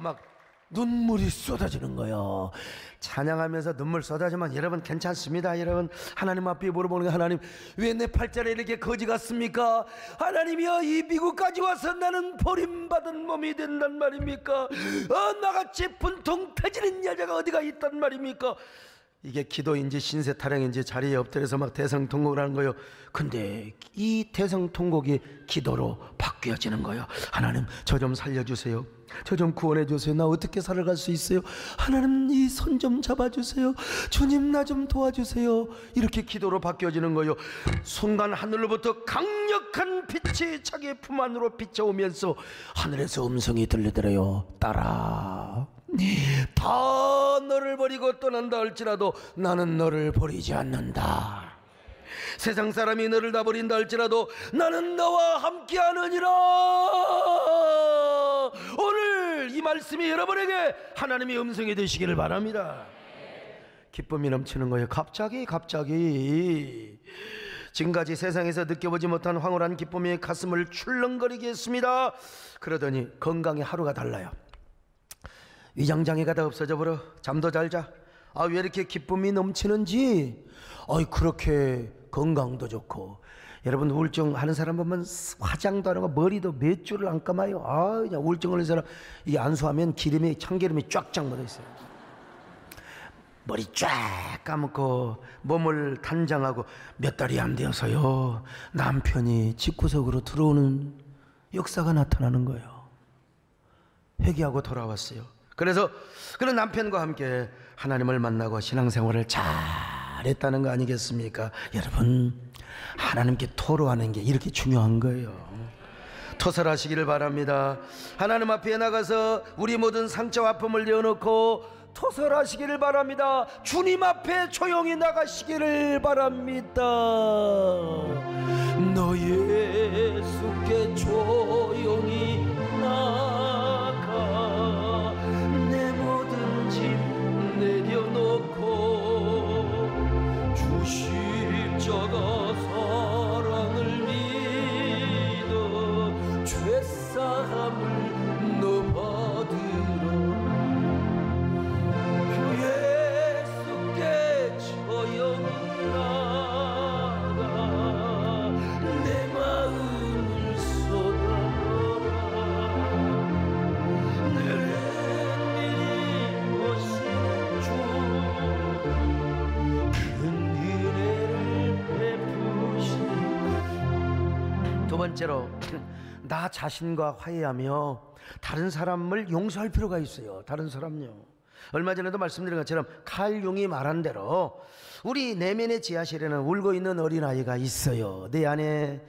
막 눈물이 쏟아지는 거예요. 찬양하면서 눈물 쏟아지면 여러분 괜찮습니다. 여러분 하나님 앞에 물어보는 거, 하나님 왜 내 팔자를 이렇게 거지 같습니까? 하나님이여, 이 미국까지 와서 나는 버림받은 몸이 된단 말입니까? 나같이 분통 터지는 여자가 어디가 있단 말입니까? 이게 기도인지 신세 타령인지 자리에 엎드려서 막 대성통곡을 하는 거예요. 근데 이 대성통곡이 기도로 바뀌어지는 거예요. 하나님 저 좀 살려주세요. 저 좀 구원해 주세요. 나 어떻게 살아갈 수 있어요? 하나님 이 손 좀 잡아주세요. 주님 나 좀 도와주세요. 이렇게 기도로 바뀌어지는 거예요. 순간 하늘로부터 강력한 빛이 자기 품 안으로 비춰오면서 하늘에서 음성이 들리더래요. 딸아, 다 너를 버리고 떠난다 할지라도 나는 너를 버리지 않는다. 세상 사람이 너를 다 버린다 할지라도 나는 너와 함께하느니라. 오늘 이 말씀이 여러분에게 하나님의 음성이 되시기를 바랍니다. 기쁨이 넘치는 거예요. 갑자기 지금까지 세상에서 느껴보지 못한 황홀한 기쁨이 가슴을 출렁거리게 했습니다. 그러더니 건강의 하루가 달라요. 위장장애가 다 없어져 버려. 잠도 잘 자. 왜 이렇게 기쁨이 넘치는지. 그렇게 건강도 좋고. 여러분 우울증 하는 사람 보면 화장도 안 하고 머리도 몇 줄을 안 감아요. 그냥 우울증 걸린 사람 이 안수하면 참기름이 쫙쫙 묻어 있어요. 머리 쫙 감고 몸을 단장하고 몇 달이 안 되어서요, 남편이 집구석으로 들어오는 역사가 나타나는 거예요. 회개하고 돌아왔어요. 그래서 그런 남편과 함께 하나님을 만나고 신앙생활을 잘했다는 거 아니겠습니까? 여러분 하나님께 토로하는 게 이렇게 중요한 거예요. 토설하시기를 바랍니다. 하나님 앞에 나가서 우리 모든 상처와 아픔을 내어놓고 토설하시기를 바랍니다. 주님 앞에 조용히 나가시기를 바랍니다. 너 예수께 조용히 나가 내 모든 짐 내려놓고 주 십자가 사랑을 믿어 죄 번째로 나 자신과 화해하며 다른 사람을 용서할 필요가 있어요. 다른 사람요. 얼마 전에도 말씀드린 것처럼 칼 융이 말한 대로 우리 내면의 지하실에는 울고 있는 어린아이가 있어요. 내 안에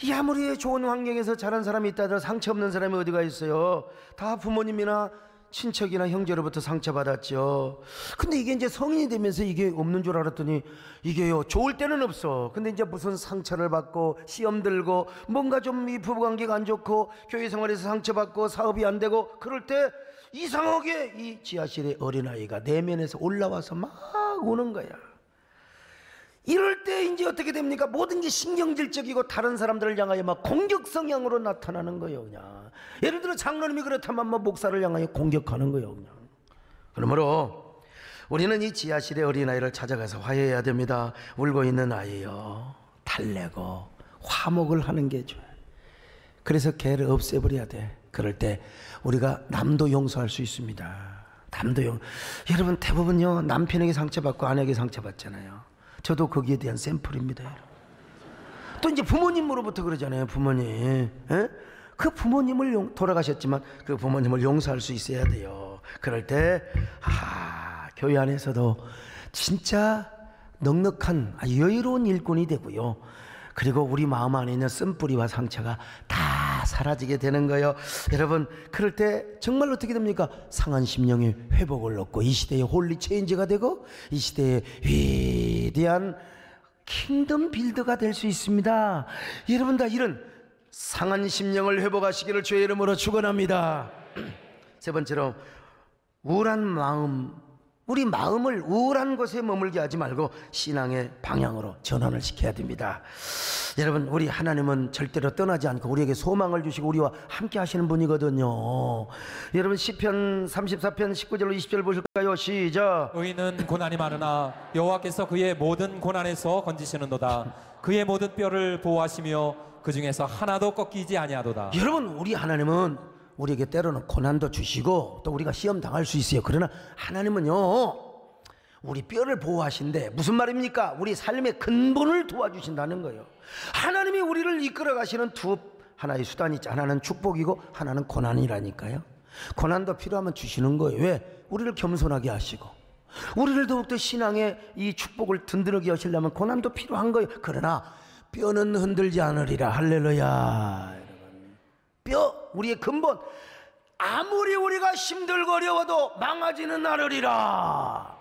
이 아무리 좋은 환경에서 자란 사람이 있다 하더라도 상처 없는 사람이 어디가 있어요. 다 부모님이나 친척이나 형제로부터 상처받았죠. 근데 이게 이제 성인이 되면서 이게 없는 줄 알았더니 이게요, 좋을 때는 없어. 근데 이제 무슨 상처를 받고 시험 들고 뭔가 좀 이 부부관계가 안 좋고 교회 생활에서 상처받고 사업이 안 되고 그럴 때 이상하게 이 지하실의 어린아이가 내면에서 올라와서 막 우는 거야. 이럴 때 이제 어떻게 됩니까? 모든 게 신경질적이고 다른 사람들을 향하여 막 공격 성향으로 나타나는 거예요. 그냥 예를 들어 장로님이 그렇다면 뭐 목사를 향하여 공격하는 거예요. 그냥. 그러므로 우리는 이 지하실의 어린아이를 찾아가서 화해해야 됩니다. 울고 있는 아이요, 달래고 화목을 하는 게 좋아요. 그래서 걔를 없애버려야 돼. 그럴 때 우리가 남도 용서할 수 있습니다. 여러분 대부분요, 남편에게 상처받고 아내에게 상처받잖아요. 저도 거기에 대한 샘플입니다. 또 이제 부모님으로부터 그러잖아요. 부모님, 그 부모님을 돌아가셨지만 그 부모님을 용서할 수 있어야 돼요. 그럴 때 교회 안에서도 진짜 넉넉한 여유로운 일꾼이 되고요. 그리고 우리 마음 안에 있는 쓴뿌리와 상처가 다 사라지게 되는 거예요. 여러분, 그럴 때 정말 어떻게 됩니까? 상한 심령의 회복을 얻고 이 시대의 홀리 체인지가 되고 이 시대의 위대한 킹덤 빌더가 될 수 있습니다. 여러분 다 이런 상한 심령을 회복하시기를 주의 이름으로 축원합니다. 세 번째로 우울한 마음, 우리 마음을 우울한 곳에 머물게 하지 말고 신앙의 방향으로 전환을 시켜야 됩니다. 여러분, 우리 하나님은 절대로 떠나지 않고 우리에게 소망을 주시고 우리와 함께 하시는 분이거든요. 여러분, 시편 34편 19절로 20절 보실까요? 시작. 의인은 고난이 많으나 여호와께서 그의 모든 고난에서 건지시는도다. 그의 모든 뼈를 보호하시며 그 중에서 하나도 꺾이지 아니하도다. 여러분, 우리 하나님은 우리에게 때로는 고난도 주시고 또 우리가 시험 당할 수 있어요. 그러나 하나님은요, 우리 뼈를 보호하신대. 무슨 말입니까? 우리 삶의 근본을 도와주신다는 거예요. 하나님이 우리를 이끌어 가시는 두 하나의 수단이 있죠. 하나는 축복이고 하나는 고난이라니까요. 고난도 필요하면 주시는 거예요. 왜? 우리를 겸손하게 하시고 우리를 더욱더 신앙의 이 축복을 든든하게 하시려면 고난도 필요한 거예요. 그러나 뼈는 흔들지 않으리라. 할렐루야. 뼈, 우리의 근본, 아무리 우리가 힘들고 어려워도 망하지는 않으리라.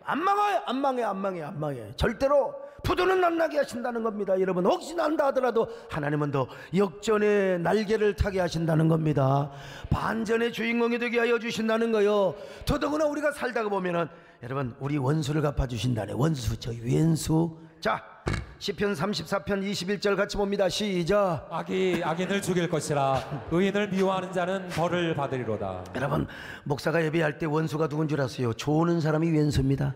안 망해요. 안 망해. 절대로 부도는 안 나게 하신다는 겁니다. 여러분, 혹시 난다 하더라도 하나님은 더 역전의 날개를 타게 하신다는 겁니다. 반전의 주인공이 되게 하여 주신다는 거요. 더더구나 우리가 살다가 보면은 여러분, 우리 원수를 갚아주신다네. 원수, 저 왼수. 자, 시편 34편 21절 같이 봅니다. 시작. 악인을 죽일 것이라. 의인을 미워하는 자는 벌을 받으리로다. 여러분, 목사가 예배할 때 원수가 누군 줄 아세요? 조는 사람이 왼수입니다.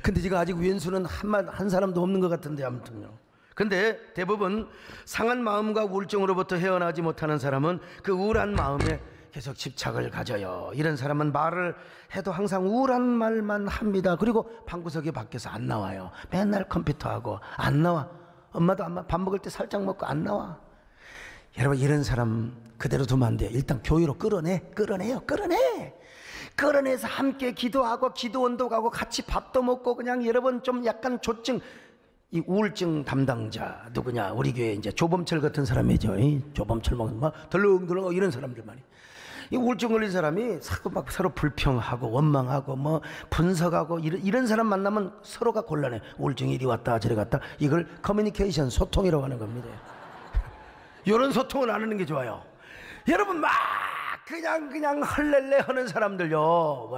근데 지금 아직 왼수는 한 사람도 없는 것 같은데, 아무튼요. 근데 대부분 상한 마음과 우울증으로부터 헤어나지 못하는 사람은 그 우울한 마음에 계속 집착을 가져요. 이런 사람은 말을 해도 항상 우울한 말만 합니다. 그리고 방구석에 밖에서 안 나와요. 맨날 컴퓨터하고 안 나와. 엄마도 밥 먹을 때 살짝 먹고 안 나와. 여러분, 이런 사람 그대로 두면 안 돼요. 일단 교회로 끌어내요. 끌어내서 함께 기도하고 기도원도 가고 같이 밥도 먹고, 그냥 여러분 좀 약간 조증, 이 우울증 담당자 누구냐? 우리 교회 이제 조범철 같은 사람이죠. 조범철 막 덜렁덜렁 이런 사람들만이. 이 우울증 걸린 사람이 막 서로 불평하고 원망하고 뭐 분석하고 이런 사람 만나면 서로가 곤란해. 우울증이 이리 왔다 저리 갔다. 이걸 커뮤니케이션, 소통이라고 하는 겁니다. 이런 소통을 안 하는 게 좋아요. 여러분, 막 그냥 헐렐레 하는 사람들요.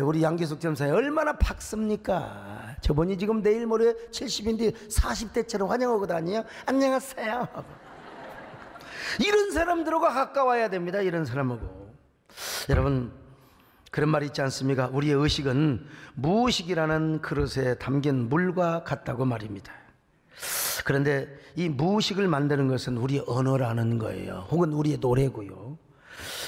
우리 양기숙 전사님 얼마나 박습니까? 저분이 지금 내일 모레 70인데 40대처럼 환영하고 다니요. 안녕하세요. 이런 사람들과 가까워야 됩니다. 이런 사람하고. 여러분, 그런 말이 있지 않습니까? 우리의 의식은 무의식이라는 그릇에 담긴 물과 같다고 말입니다. 그런데 이 무의식을 만드는 것은 우리의 언어라는 거예요. 혹은 우리의 노래고요.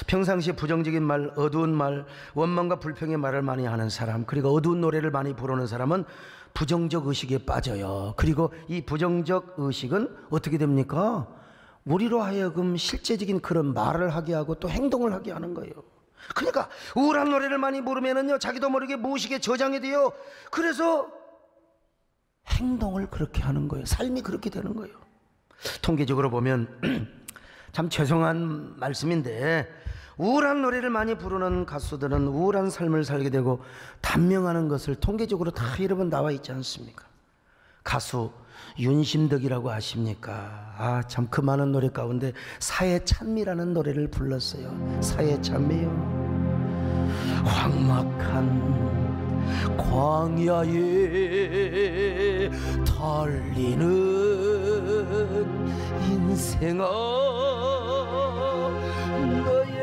평상시에 부정적인 말, 어두운 말, 원망과 불평의 말을 많이 하는 사람, 그리고 어두운 노래를 많이 부르는 사람은 부정적 의식에 빠져요. 그리고 이 부정적 의식은 어떻게 됩니까? 우리로 하여금 실제적인 그런 말을 하게 하고 또 행동을 하게 하는 거예요. 그러니까 우울한 노래를 많이 부르면은요, 자기도 모르게 무의식에 저장이 돼요. 그래서 행동을 그렇게 하는 거예요. 삶이 그렇게 되는 거예요. 통계적으로 보면 참 죄송한 말씀인데, 우울한 노래를 많이 부르는 가수들은 우울한 삶을 살게 되고 단명하는 것을 통계적으로 다 여러분 나와 있지 않습니까? 가수 윤심덕이라고 아십니까? 아, 참 그 많은 노래 가운데 사회 찬미라는 노래를 불렀어요. 사회 찬미요. 황막한 광야에 달리는 인생아, 너의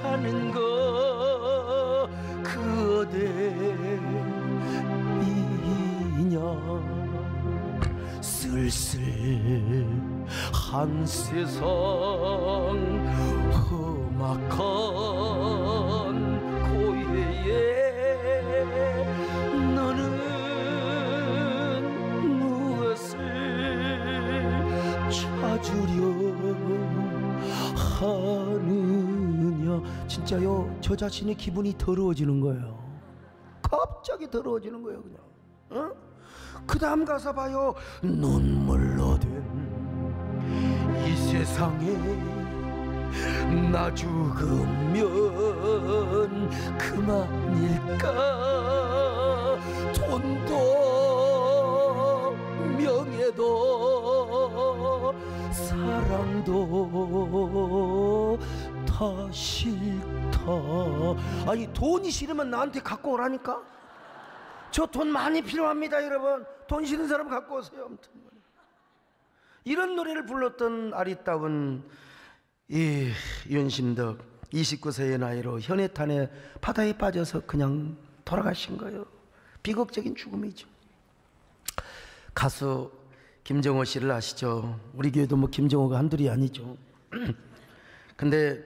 가는 거 그 어디이냐. 쓸쓸한 세상, 험악한 고해에 너는 무엇을 찾으려 하느냐. 진짜요, 저 자신의 기분이 더러워지는 거예요. 갑자기 더러워지는 거예요, 그냥. 그 다음 가사 봐요. 눈물로 된 이 세상에 나 죽으면 그만일까. 돈도 명예도 사랑도 다 싫다. 아니, 돈이 싫으면 나한테 갖고 오라니까. 저 돈 많이 필요합니다, 여러분. 돈 싫은 사람 갖고 오세요. 아무튼 이런 노래를 불렀던 아리따운 이 윤심덕, 29세의 나이로 현해탄의 바다에 빠져서 그냥 돌아가신 거예요. 비극적인 죽음이죠. 가수 김정호 씨를 아시죠? 우리 교회도 뭐 김정호가 한둘이 아니죠. 근데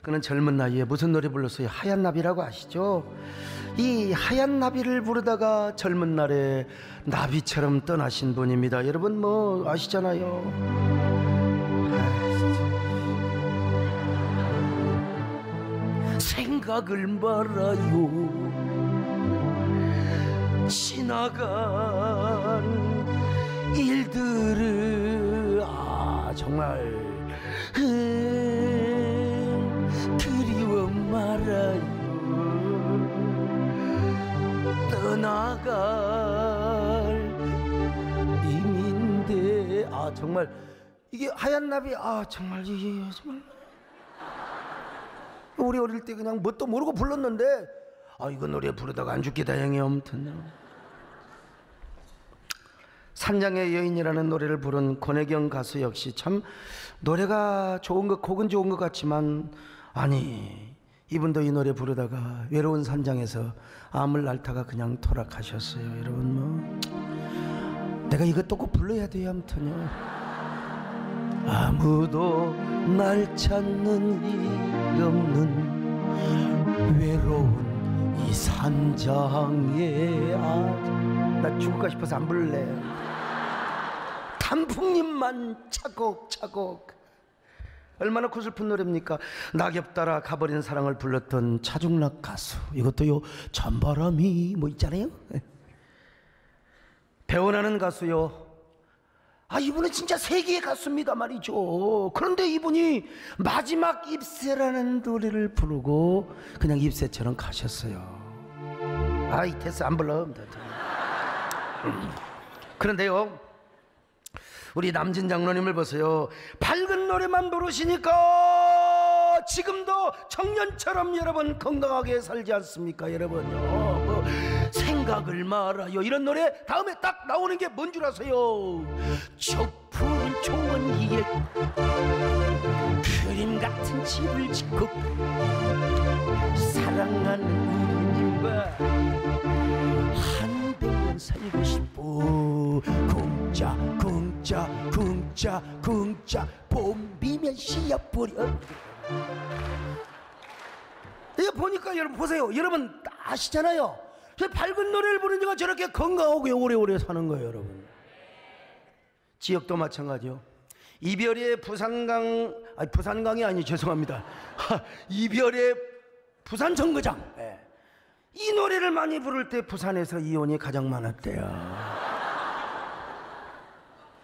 그는 젊은 나이에 무슨 노래 불렀어요? 하얀 나비라고 아시죠? 이 하얀 나비를 부르다가 젊은 날에 나비처럼 떠나신 분입니다. 여러분 뭐 아시잖아요. 생각을 말아요. 지나간 일들을 정말 그리워 말아요. 떠나갈 임인데 정말 이게 하얀 나비 정말 이게 정말 우리 어릴 때 그냥 뭣도 모르고 불렀는데 이거 노래 부르다가 안 죽게 다행이에요. 아무튼 산장의 여인이라는 노래를 부른 권혜경 가수 역시 참 노래가 좋은 것, 곡은 좋은 것 같지만 아니, 이분도 이 노래 부르다가 외로운 산장에서 암을 앓다가 그냥 돌아가셨어요. 여러분 뭐 내가 이것도 꼭 불러야 돼요. 아무튼요. 아무도 날 찾는 이 없는 외로운 이 산장에 나 죽을까 싶어서 안 부를래. 단풍잎만 차곡차곡. 얼마나 고슬픈 노래입니까? 낙엽 따라 가버린 사랑을 불렀던 차중락 가수. 이것도요, 찬바람이 뭐 있잖아요. 배원하는 가수요. 이분은 진짜 세계의 가수입니다 말이죠. 그런데 이분이 마지막 입새라는 노래를 부르고 그냥 입새처럼 가셨어요. 됐어, 안 불러. 그런데요, 우리 남진 장로님을 보세요. 밝은 노래만 부르시니까 지금도 청년처럼 여러분 건강하게 살지 않습니까? 여러분요, 생각을 말아요. 이런 노래 다음에 딱 나오는 게 뭔 줄 아세요? 촛불 좋은 이에 그림 같은 집을 짓고 사랑하는 우리님과 한백년 살고 싶어. 궁짜 궁짜 궁짜 궁짜 봄비면 시합 버려. 이거 보니까 여러분 보세요. 여러분 아시잖아요. 저 밝은 노래를 부르니까 저렇게 건강하고 오래오래 사는 거예요, 여러분. 지역도 마찬가지요. 이별의 부산강이 아니 죄송합니다. 이별의 부산 정거장. 네. 이 노래를 많이 부를 때 부산에서 이혼이 가장 많았대요.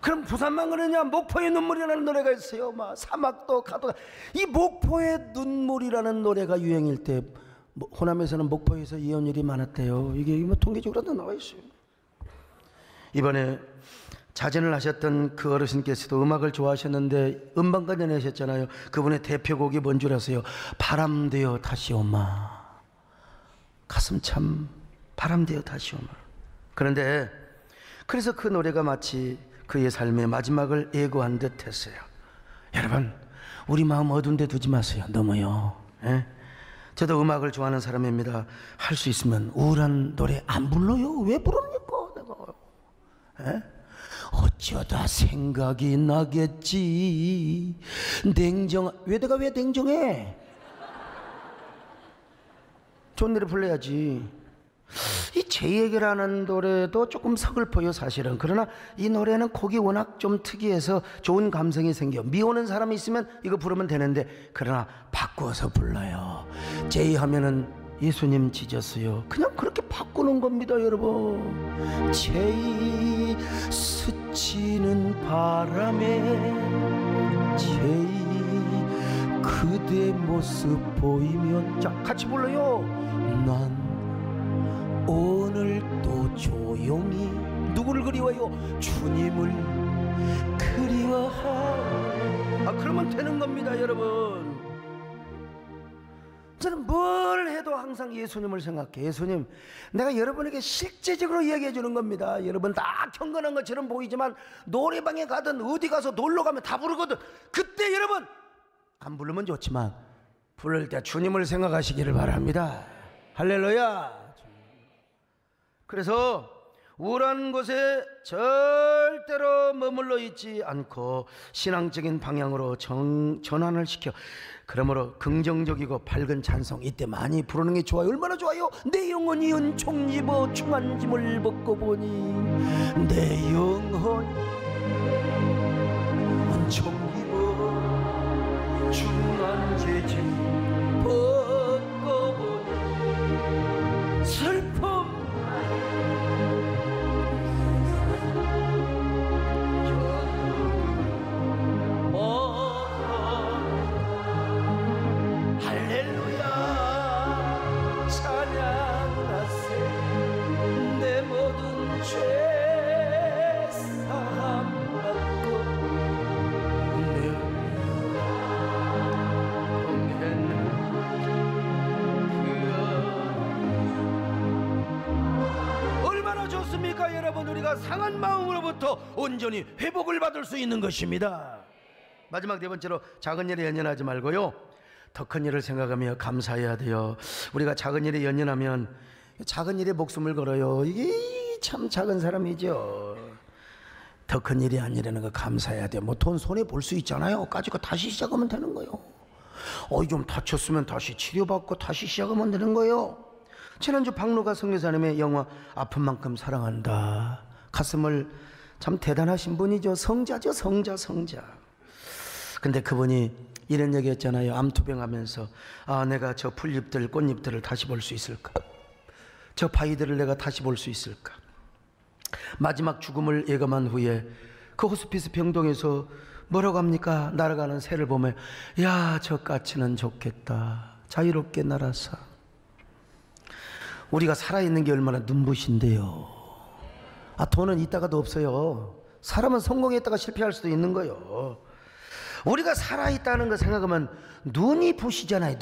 그럼 부산만 그러냐? 목포의 눈물이라는 노래가 있어요. 막 사막도 가도. 이 목포의 눈물이라는 노래가 유행일 때 호남에서는 목포에서 이혼율이 많았대요. 이게 뭐 통계적으로도 나와 있어요. 이번에 자진을 하셨던 그 어르신께서도 음악을 좋아하셨는데 음반까지 내셨잖아요. 그분의 대표곡이 뭔 줄 아세요? 바람 되어 다시 오마. 가슴 참 바람 되어 다시 오마. 그런데 그래서 그 노래가 마치 그의 삶의 마지막을 예고한 듯 했어요. 여러분, 우리 마음 어두운 데 두지 마세요. 너무요. 예? 저도 음악을 좋아하는 사람입니다. 할 수 있으면 우울한 노래 안 불러요. 왜 부릅니까? 내가. 예? 어쩌다 생각이 나겠지. 왜 내가 왜 냉정해? 좋은 노래 불러야지. 이 제 얘기라는 노래도 조금 서글퍼요 사실은. 그러나 이 노래는 곡이 워낙 좀 특이해서 좋은 감성이 생겨. 미오는 사람이 있으면 이거 부르면 되는데 그러나 바꾸어서 불러요. 제이 하면은 예수님 지졌어요. 그냥 그렇게 바꾸는 겁니다 여러분. 제이 스치는 바람에 제이 그대 모습 보이면 자 같이 불러요. 난 오늘도 조용히 누구를 그리워요? 주님을 그리워하오. 그러면 되는 겁니다 여러분. 저는 뭘 해도 항상 예수님을 생각해. 예수님, 내가 여러분에게 실제적으로 이야기해 주는 겁니다. 여러분 다 경건한 것처럼 보이지만 노래방에 가든 어디 가서 놀러 가면 다 부르거든. 그때 여러분 안 부르면 좋지만 부를 때 주님을 생각하시기를 바랍니다. 할렐루야. 그래서 우울한 곳에 절대로 머물러 있지 않고 신앙적인 방향으로 전환을 시켜 그러므로 긍정적이고 밝은 찬송 이때 많이 부르는 게 좋아요. 얼마나 좋아요. 내 영혼이 은총 입어 중한 짐을 벗고 보니 내 영혼이 은총 입어 중한 짐 벗고 보니 슬픔 여러분 우리가 상한 마음으로부터 온전히 회복을 받을 수 있는 것입니다. 마지막 네 번째로 작은 일에 연연하지 말고요 더 큰 일을 생각하며 감사해야 돼요. 우리가 작은 일에 연연하면 작은 일에 목숨을 걸어요. 이게 참 작은 사람이죠. 더 큰 일이 아니라는 거 감사해야 돼요. 뭐 돈 손에 볼 수 있잖아요. 가지고 다시 시작하면 되는 거예요. 좀 다쳤으면 다시 치료받고 다시 시작하면 되는 거예요. 지난주 박루가 선교사님의 영화 아픈 만큼 사랑한다. 가슴을 참 대단하신 분이죠. 성자죠. 성자. 근데 그분이 이런 얘기 했잖아요. 암투병하면서 내가 저 풀잎들 꽃잎들을 다시 볼 수 있을까? 저 바위들을 내가 다시 볼 수 있을까? 마지막 죽음을 예감한 후에 그 호스피스 병동에서 뭐라고 합니까? 날아가는 새를 보면 야, 저 까치는 좋겠다. 자유롭게 날아서. 우리가 살아있는 게 얼마나 눈부신데요. 돈은 있다가도 없어요. 사람은 성공했다가 실패할 수도 있는 거예요. 우리가 살아있다는 거 생각하면 눈이 부시잖아요.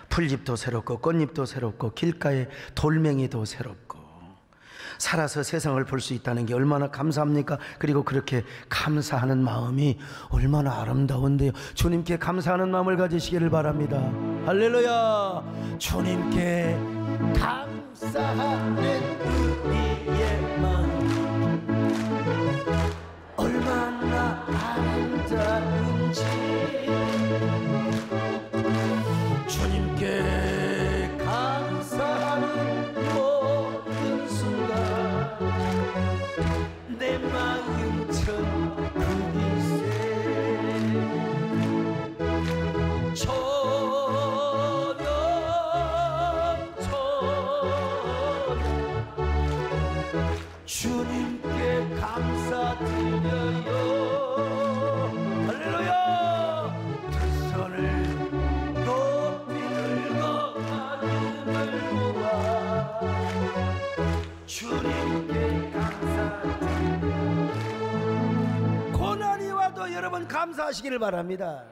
풀잎도 새롭고 꽃잎도 새롭고 길가에 돌멩이도 새롭고 살아서 세상을 볼 수 있다는 게 얼마나 감사합니까? 그리고 그렇게 감사하는 마음이 얼마나 아름다운데요. 주님께 감사하는 마음을 가지시기를 바랍니다. 할렐루야. 주님께 감사하는 우리의 마음 얼마나 아름다운 주님께 감사드립니다. 고난이 와도 여러분 감사하시기를 바랍니다.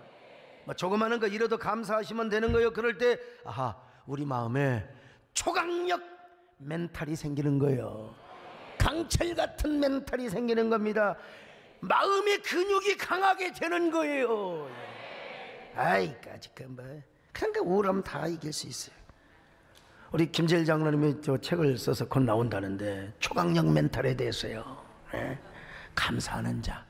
뭐 조그마한 거 잃어도 감사하시면 되는 거예요. 그럴 때 아하, 우리 마음에 초강력 멘탈이 생기는 거예요. 강철 같은 멘탈이 생기는 겁니다. 마음의 근육이 강하게 되는 거예요. 아이까지 그러니까 우울하면 다 이길 수 있어요. 우리 김재일 장로님이 저 책을 써서 곧 나온다는데 초강력 멘탈에 대해서요. 감사하는 자.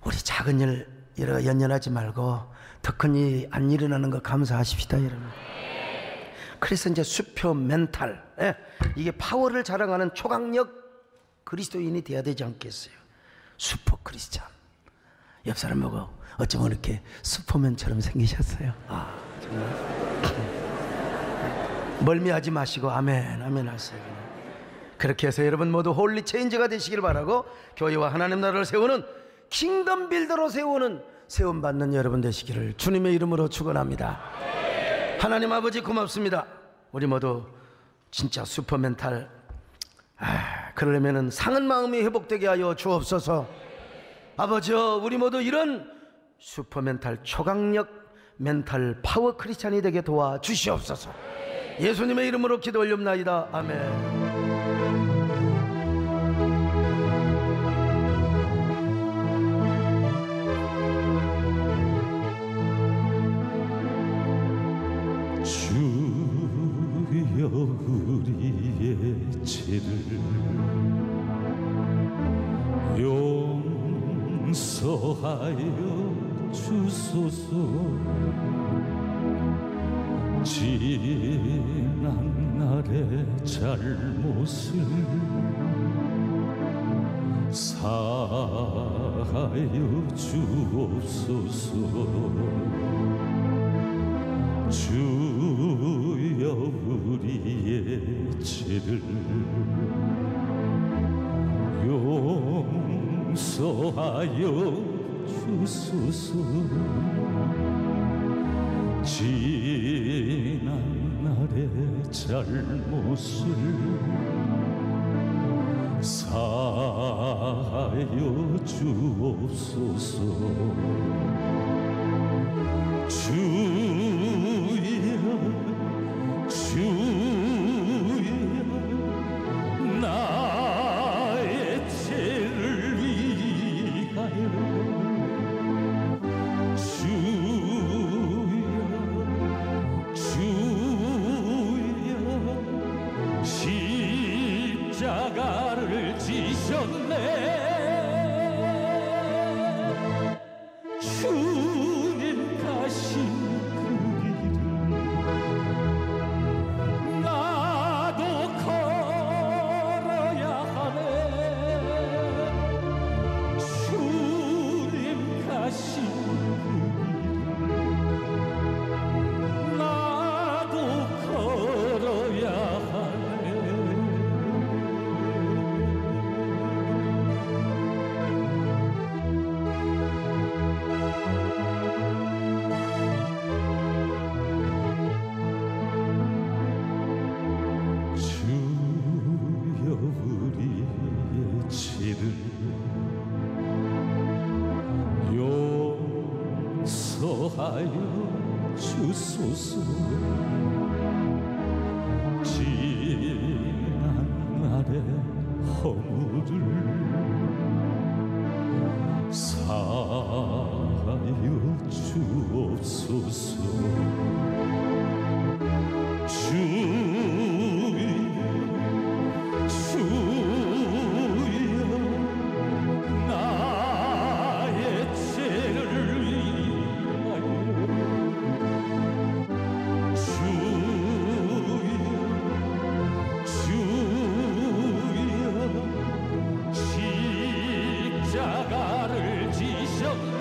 우리 작은 일 연연하지 말고 더 큰 일이 안 일어나는 거 감사하십시다, 여러분. 그래서 이제 수표 멘탈, 이게 파워를 자랑하는 초강력 그리스도인이 돼야 되지 않겠어요? 슈퍼 크리스찬. 옆 사람 보고 어쩌면 이렇게 슈퍼맨처럼 생기셨어요. 아, 정말. 멀미하지 마시고 아멘 아멘 하세요. 그렇게 해서 여러분 모두 홀리 체인저가 되시길 바라고, 교회와 하나님 나라를 세우는 킹덤 빌더로 세움받는 여러분 되시기를 주님의 이름으로 축원합니다. 하나님 아버지 고맙습니다. 우리 모두 진짜 슈퍼멘탈, 그러려면 상한 마음이 회복되게 하여 주옵소서. 아버지여, 우리 모두 이런 슈퍼멘탈 초강력 멘탈 파워 크리스찬이 되게 도와주시옵소서. 예수님의 이름으로 기도 올립나이다. 아멘. 주여 우리의 죄를 용서하여 주소서. 지난 날의 잘못을 사하여 주옵소서. 주여 우리의 죄를 용서하여 주소서. 지난 날의 잘못을 사하여 주옵소서. 주여 나의 죄를 위하여 주여 십자가를 지셨네. 주님 가신 그 길을 나도 걸어야 하네. 주님 가신 그 길을 나도 걸어야 하네. 주여 우리의 죄를 용서하여 주소서. 지난 날의 허물을 사하여 주옵소서. 주여 나의 죄를 위하여 주여 십자가를 지셨네.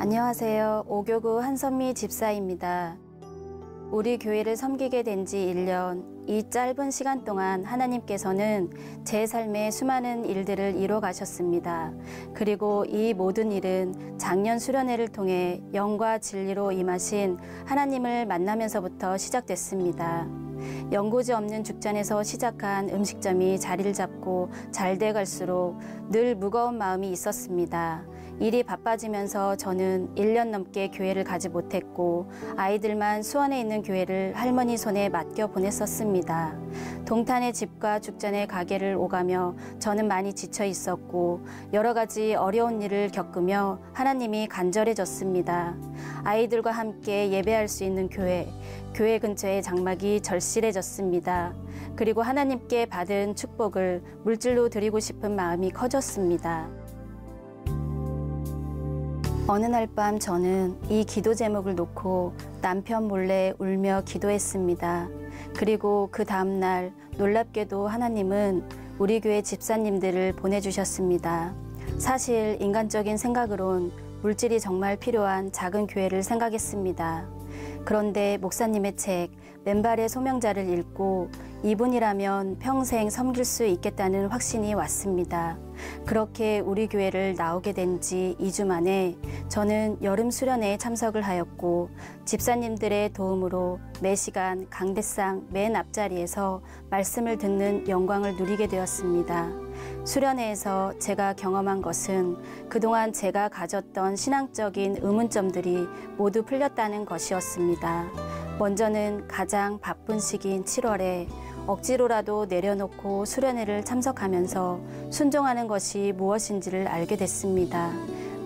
안녕하세요. 오교구 한선미 집사입니다. 우리 교회를 섬기게 된 지 1년, 이 짧은 시간 동안 하나님께서는 제 삶에 수많은 일들을 이뤄 가셨습니다. 그리고 이 모든 일은 작년 수련회를 통해 영과 진리로 임하신 하나님을 만나면서부터 시작됐습니다. 연고지 없는 죽전에서 시작한 음식점이 자리를 잡고 잘 돼갈수록 늘 무거운 마음이 있었습니다. 일이 바빠지면서 저는 1년 넘게 교회를 가지 못했고 아이들만 수원에 있는 교회를 할머니 손에 맡겨 보냈었습니다. 동탄의 집과 죽전의 가게를 오가며 저는 많이 지쳐 있었고 여러 가지 어려운 일을 겪으며 하나님이 간절해졌습니다. 아이들과 함께 예배할 수 있는 교회 근처의 장막이 절실해졌습니다. 그리고 하나님께 받은 축복을 물질로 드리고 싶은 마음이 커졌습니다. 어느 날 밤 저는 이 기도 제목을 놓고 남편 몰래 울며 기도했습니다. 그리고 그 다음 날 놀랍게도 하나님은 우리 교회 집사님들을 보내주셨습니다. 사실 인간적인 생각으론 물질이 정말 필요한 작은 교회를 생각했습니다. 그런데 목사님의 책 맨발의 소명자를 읽고 이분이라면 평생 섬길 수 있겠다는 확신이 왔습니다. 그렇게 우리 교회를 나오게 된 지 2주 만에 저는 여름 수련회에 참석을 하였고 집사님들의 도움으로 매 시간 강대상 맨 앞자리에서 말씀을 듣는 영광을 누리게 되었습니다. 수련회에서 제가 경험한 것은 그동안 제가 가졌던 신앙적인 의문점들이 모두 풀렸다는 것이었습니다. 먼저는 가장 바쁜 시기인 7월에 억지로라도 내려놓고 수련회를 참석하면서 순종하는 것이 무엇인지를 알게 됐습니다.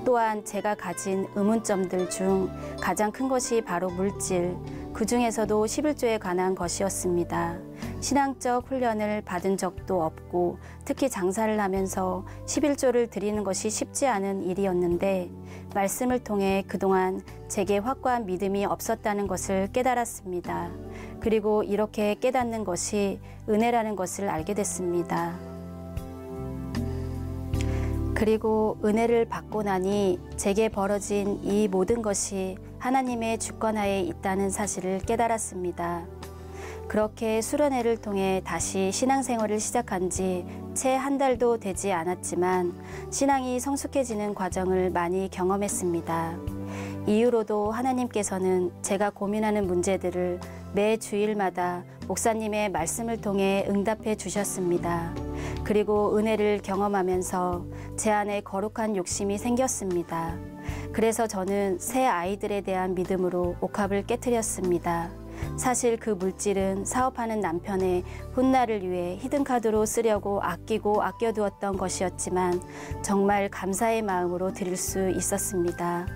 또한 제가 가진 의문점들 중 가장 큰 것이 바로 물질, 그 중에서도 11조에 관한 것이었습니다. 신앙적 훈련을 받은 적도 없고 특히 장사를 하면서 11조를 드리는 것이 쉽지 않은 일이었는데 말씀을 통해 그동안 제게 확고한 믿음이 없었다는 것을 깨달았습니다. 그리고 이렇게 깨닫는 것이 은혜라는 것을 알게 됐습니다. 그리고 은혜를 받고 나니 제게 벌어진 이 모든 것이 하나님의 주권하에 있다는 사실을 깨달았습니다. 그렇게 수련회를 통해 다시 신앙생활을 시작한 지 채 한 달도 되지 않았지만 신앙이 성숙해지는 과정을 많이 경험했습니다. 이후로도 하나님께서는 제가 고민하는 문제들을 매 주일마다 목사님의 말씀을 통해 응답해 주셨습니다. 그리고 은혜를 경험하면서 제 안에 거룩한 욕심이 생겼습니다. 그래서 저는 새 아이들에 대한 믿음으로 옥합을 깨트렸습니다. 사실 그 물질은 사업하는 남편의 훗날을 위해 히든카드로 쓰려고 아끼고 아껴두었던 것이었지만 정말 감사의 마음으로 드릴 수 있었습니다.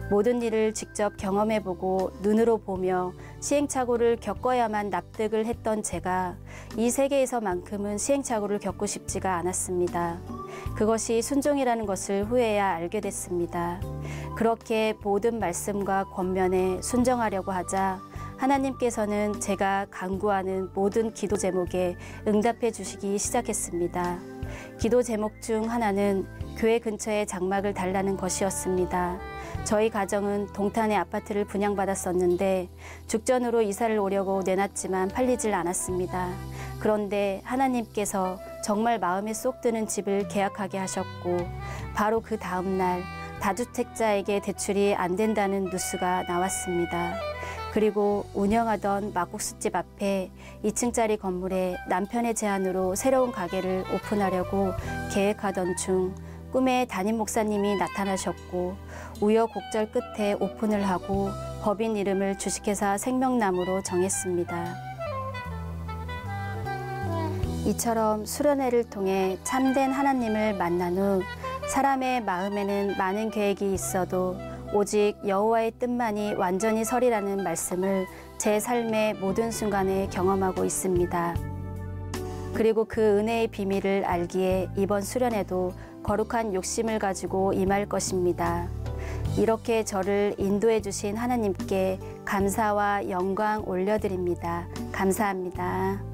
모든 일을 직접 경험해보고 눈으로 보며 시행착오를 겪어야만 납득을 했던 제가 이 세계에서만큼은 시행착오를 겪고 싶지가 않았습니다. 그것이 순종이라는 것을 후에야 알게 됐습니다. 그렇게 모든 말씀과 권면에 순종하려고 하자 하나님께서는 제가 간구하는 모든 기도 제목에 응답해 주시기 시작했습니다. 기도 제목 중 하나는 교회 근처에 장막을 달라는 것이었습니다. 저희 가정은 동탄의 아파트를 분양받았었는데 죽전으로 이사를 오려고 내놨지만 팔리질 않았습니다. 그런데 하나님께서 정말 마음에 쏙 드는 집을 계약하게 하셨고 바로 그 다음 날 다주택자에게 대출이 안 된다는 뉴스가 나왔습니다. 그리고 운영하던 막국수집 앞에 2층짜리 건물에 남편의 제안으로 새로운 가게를 오픈하려고 계획하던 중 꿈에 담임 목사님이 나타나셨고 우여곡절 끝에 오픈을 하고 법인 이름을 주식회사 생명나무로 정했습니다. 이처럼 수련회를 통해 참된 하나님을 만난 후 사람의 마음에는 많은 계획이 있어도 오직 여호와의 뜻만이 완전히 서리라는 말씀을 제 삶의 모든 순간에 경험하고 있습니다. 그리고 그 은혜의 비밀을 알기에 이번 수련회도 거룩한 욕심을 가지고 임할 것입니다. 이렇게 저를 인도해 주신 하나님께 감사와 영광 올려드립니다. 감사합니다.